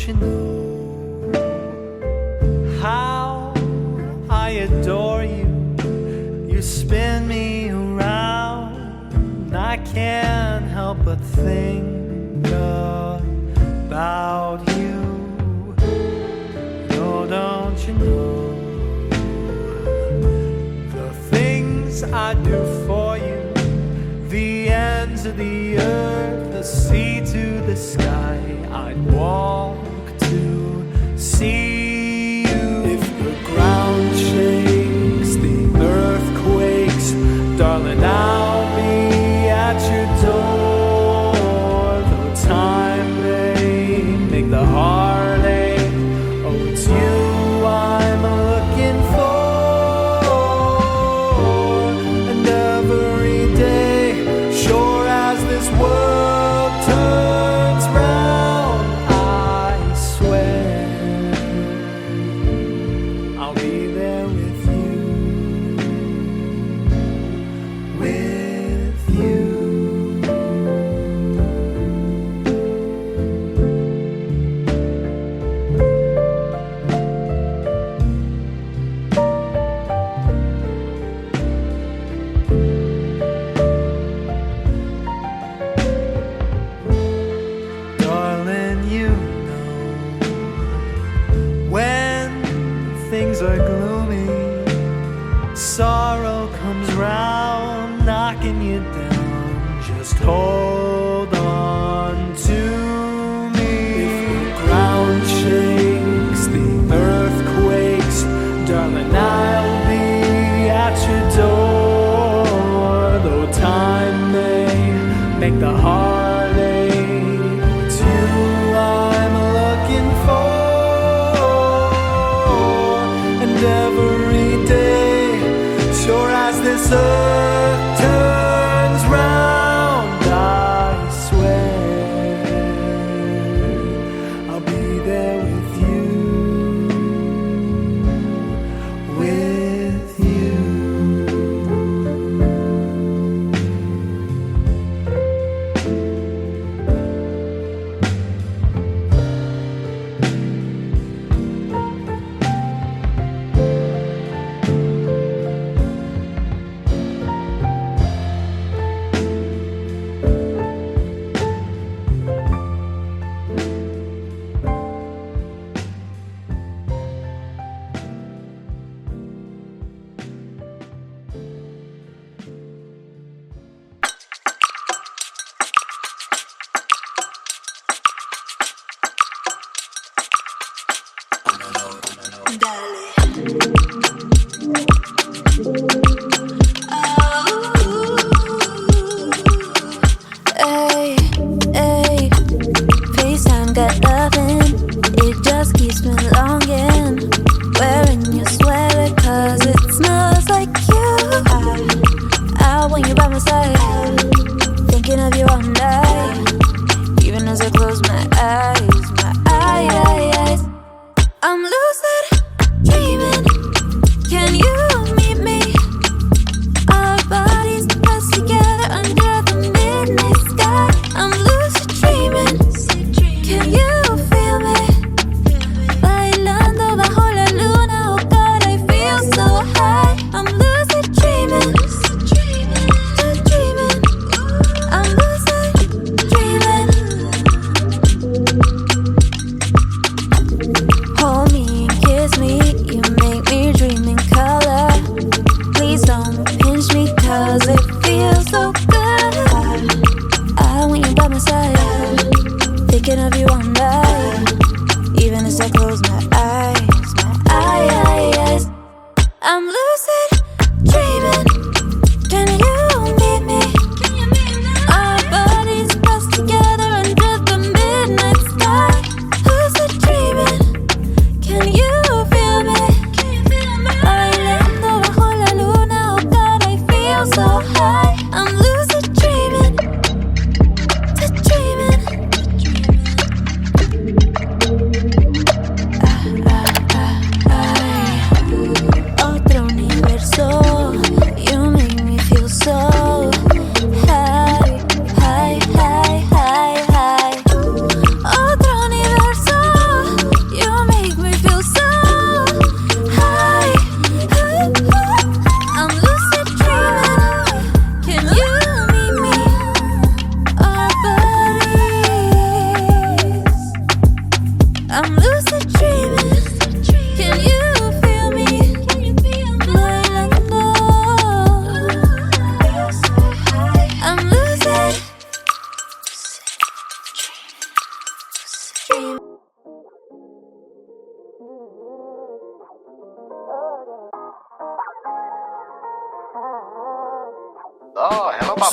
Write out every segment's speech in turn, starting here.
you know how I adore you? You spin me around, I can't help but think about you. Oh, don't you know the things I do for you? The ends of the earth, the sea to the sky, I'd walk to see you. If the ground shakes, the earth quakes, darling, I'll be at your door. Though time may make the heart ache, oh, it's you I'm looking for. And every day, sure as this world turns round, I swear I'll be there with you, with you. Darling, you know when things are gloomy, sorrow comes round, knocking you down. Just hold on to me. If the ground shakes, the earth quakes, darling, I'll be at your door. Though time may make the heart ache, it's you I'm looking for. And every day, sure as this earth turns round, I swear I'll be there with you, with you. Hey, hey, FaceTime got nothing. It just keeps me longing. Wearing your sweater 'cause it smells like you. I want you by my side, thinking of you all night. Even as I close my eyes, I'm lucid dreaming. Can you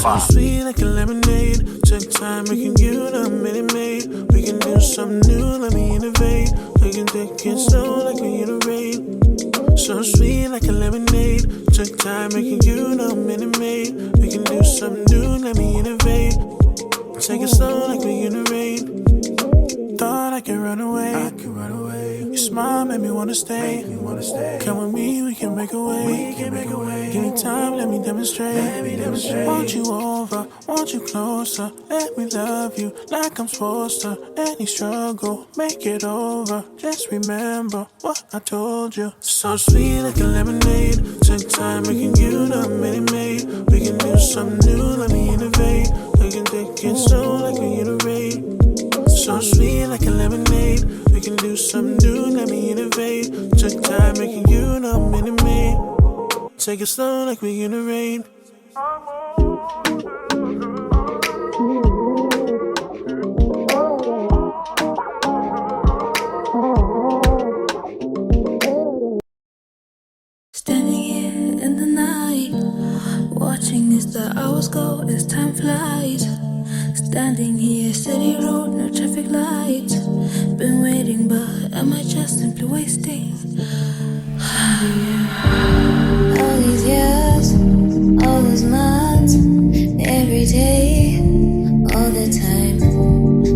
So sweet like a lemonade. Took time making you the minute maid. We can do something new, let me innovate. We can take it slow like we in the rain. So sweet like a lemonade. Took time making you the minute maid. We can do something new, let me innovate. Take it slow like we in the rain. Thought I could run away. Your smile made me wanna stay. Come with me, we can make a way. Give me time, let me demonstrate. Want you over, want you closer. Let me love you like I'm supposed to. Any struggle, make it over. Just remember what I told you. So sweet like a lemonade. Took time making you the minute maid. We can do something new, let me innovate. We can take it slow like we in a rain. So sweet like a lemonade. We can do something new, let me innovate. Took time making you the minute maid. Take it slow like we in the rain. Standing here in the night, watching as the hours go, as time flies. Standing here, city road, no traffic lights. Been waiting, but am I just simply wasting? All these years, all those months, every day, all the time,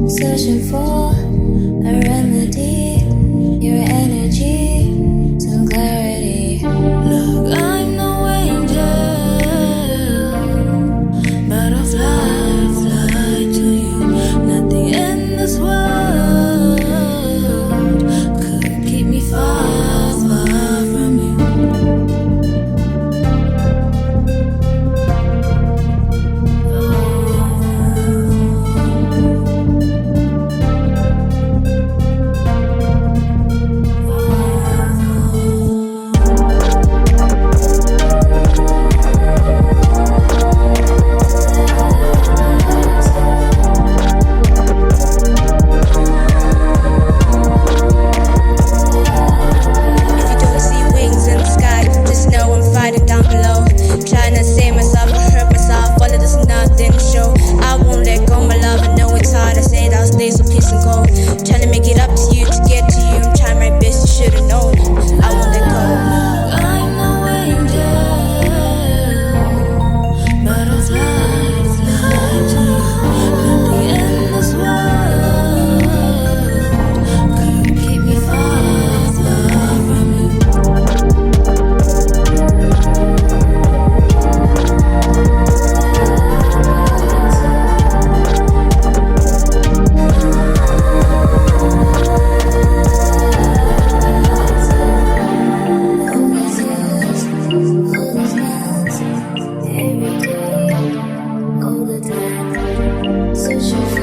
searching for a remedy, your energy, some clarity. Look, I'm no angel, but I'll fly to you. Nothing in this world could keep me far from you. Every day, all the time, searching for